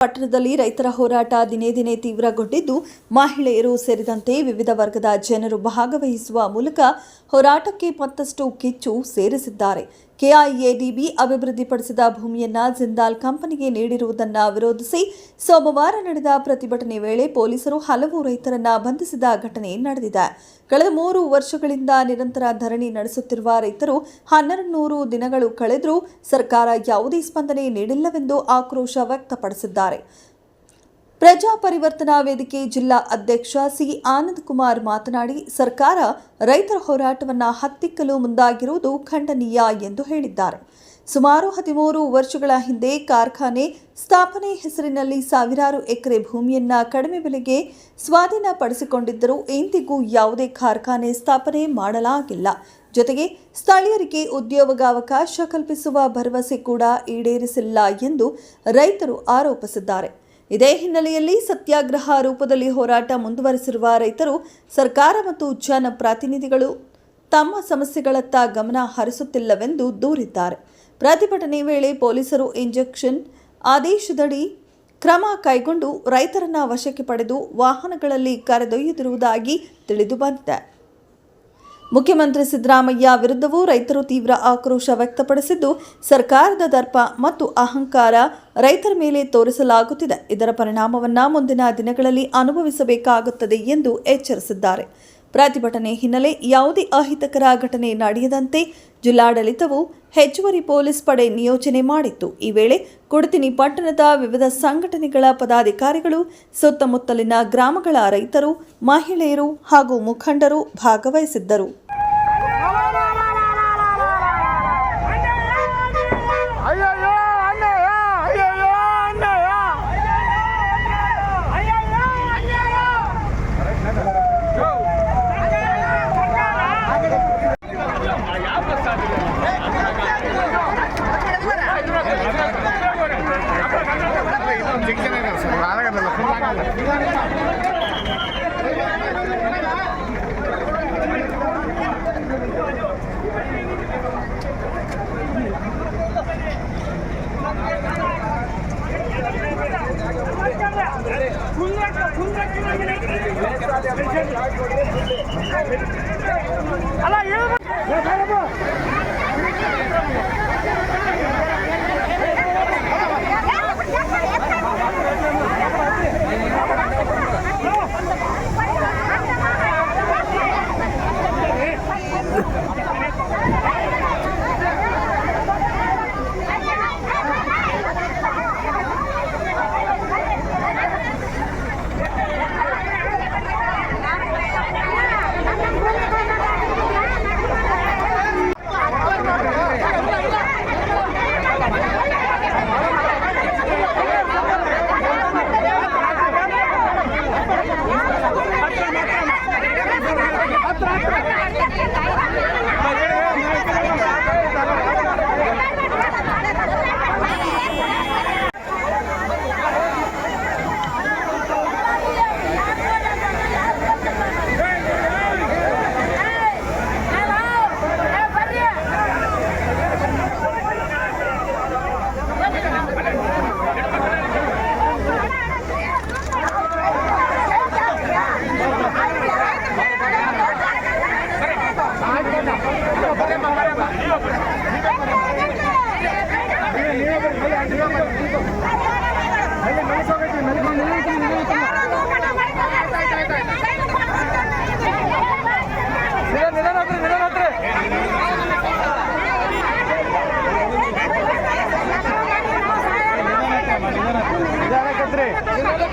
ಪಟ್ಟಣದಲ್ಲಿ ರೈತರ ಹೋರಾಟ ದಿನೇ ದಿನೇ ತೀವ್ರಗೊಂಡಿದ್ದು, ಮಹಿಳೆಯರು ಸೇರಿದಂತೆ ವಿವಿಧ ವರ್ಗದ ಜನರು ಭಾಗವಹಿಸುವ ಮೂಲಕ ಹೋರಾಟಕ್ಕೆ ಮತ್ತಷ್ಟು ಕಿಚ್ಚು ಸೇರಿಸಿದ್ದಾರೆ. ಕೆಐಎಡಿಬಿ ಅಭಿವೃದ್ಧಿಪಡಿಸಿದ ಭೂಮಿಯನ್ನ ಜಿಂದಾಲ್ ಕಂಪನಿಗೆ ನೀಡಿರುವುದನ್ನು ವಿರೋಧಿಸಿ ಸೋಮವಾರ ನಡೆದ ಪ್ರತಿಭಟನೆ ವೇಳೆ ಪೊಲೀಸರು ಹಲವು ರೈತರನ್ನ ಬಂಧಿಸಿದ ಘಟನೆ ನಡೆದಿದೆ. ಕಳೆದ 3 ವರ್ಷಗಳಿಂದ ನಿರಂತರ ಧರಣಿ ನಡೆಸುತ್ತಿರುವ ರೈತರು 1200 ದಿನಗಳು ಕಳೆದರೂ ಸರ್ಕಾರ ಯಾವುದೇ ಸ್ಪಂದನೆ ನೀಡಿಲ್ಲವೆಂದು ಆಕ್ರೋಶ ವ್ಯಕ್ತಪಡಿಸಿದ್ದಾರೆ. ಪ್ರಜಾ ಪರಿವರ್ತನಾ ವೇದಿಕೆ ಜಿಲ್ಲಾ ಅಧ್ಯಕ್ಷ ಸಿ ಆನಂದ್ ಕುಮಾರ್ ಮಾತನಾಡಿ, ಸರ್ಕಾರ ರೈತರ ಹೋರಾಟವನ್ನು ಹತ್ತಿಕ್ಕಲು ಮುಂದಾಗಿರುವುದು ಖಂಡನೀಯ ಎಂದು ಹೇಳಿದ್ದಾರೆ. ಸುಮಾರು 13 ವರ್ಷಗಳ ಹಿಂದೆ ಕಾರ್ಖಾನೆ ಸ್ಥಾಪನೆ ಹೆಸರಿನಲ್ಲಿ ಸಾವಿರಾರು ಎಕರೆ ಭೂಮಿಯನ್ನ ಕಡಿಮೆ ಬೆಲೆಗೆ ಸ್ವಾಧೀನಪಡಿಸಿಕೊಂಡಿದ್ದರೂ ಇಂದಿಗೂ ಯಾವುದೇ ಕಾರ್ಖಾನೆ ಸ್ಥಾಪನೆ ಮಾಡಲಾಗಿಲ್ಲ. ಜೊತೆಗೆ ಸ್ಥಳೀಯರಿಗೆ ಉದ್ಯೋಗಾವಕಾಶ ಕಲ್ಪಿಸುವ ಭರವಸೆ ಕೂಡ ಈಡೇರಿಸಿಲ್ಲ ಎಂದು ರೈತರು ಆರೋಪಿಸಿದ್ದಾರೆ. ಇದೇ ಹಿನ್ನೆಲೆಯಲ್ಲಿ ಸತ್ಯಾಗ್ರಹ ರೂಪದಲ್ಲಿ ಹೋರಾಟ ಮುಂದುವರೆಸಿರುವ ರೈತರು ಸರ್ಕಾರ ಮತ್ತು ಜನಪ್ರತಿನಿಧಿಗಳು ತಮ್ಮ ಸಮಸ್ಯೆಗಳತ್ತ ಗಮನ ಹರಿಸುತ್ತಿಲ್ಲವೆಂದು ದೂರಿದ್ದಾರೆ. ಪ್ರತಿಭಟನೆ ವೇಳೆ ಪೊಲೀಸರು ಇಂಜೆಕ್ಷನ್ ಆದೇಶದಡಿ ಕ್ರಮ ಕೈಗೊಂಡು ರೈತರನ್ನ ವಶಕ್ಕೆ ಪಡೆದು ವಾಹನಗಳಲ್ಲಿ ಕರೆದೊಯ್ಯುತ್ತಿರುವುದಾಗಿ ತಿಳಿದು ಬಂದಿದೆ. ಮುಖ್ಯಮಂತ್ರಿ ಸಿದ್ದರಾಮಯ್ಯ ವಿರುದ್ಧವೂ ರೈತರು ತೀವ್ರ ಆಕ್ರೋಶ ವ್ಯಕ್ತಪಡಿಸಿದ್ದು, ಸರ್ಕಾರದ ದರ್ಪ ಮತ್ತು ಅಹಂಕಾರ ರೈತರ ಮೇಲೆ ತೋರಿಸಲಾಗುತ್ತಿದೆ. ಇದರ ಪರಿಣಾಮವನ್ನು ಮುಂದಿನ ದಿನಗಳಲ್ಲಿ ಅನುಭವಿಸಬೇಕಾಗುತ್ತದೆ ಎಂದು ಎಚ್ಚರಿಸಿದ್ದಾರೆ. ಪ್ರತಿಭಟನೆ ಹಿನ್ನೆಲೆ ಯಾವುದೇ ಅಹಿತಕರ ಘಟನೆ ನಡೆಯದಂತೆ ಜಿಲ್ಲಾಡಳಿತವು ಹೆಚ್ಚುವರಿ ಪೊಲೀಸ್ ಪಡೆ ನಿಯೋಜನೆ ಮಾಡಿತ್ತು. ಈ ವೇಳೆ ಕುಡತಿನಿ ಪಟ್ಟಣದ ವಿವಿಧ ಸಂಘಟನೆಗಳ ಪದಾಧಿಕಾರಿಗಳು, ಸುತ್ತಮುತ್ತಲಿನ ಗ್ರಾಮಗಳ ರೈತರು, ಮಹಿಳೆಯರು ಹಾಗೂ ಮುಖಂಡರು ಭಾಗವಹಿಸಿದ್ದರು. ನಿಧಾನಕ್ಕೆ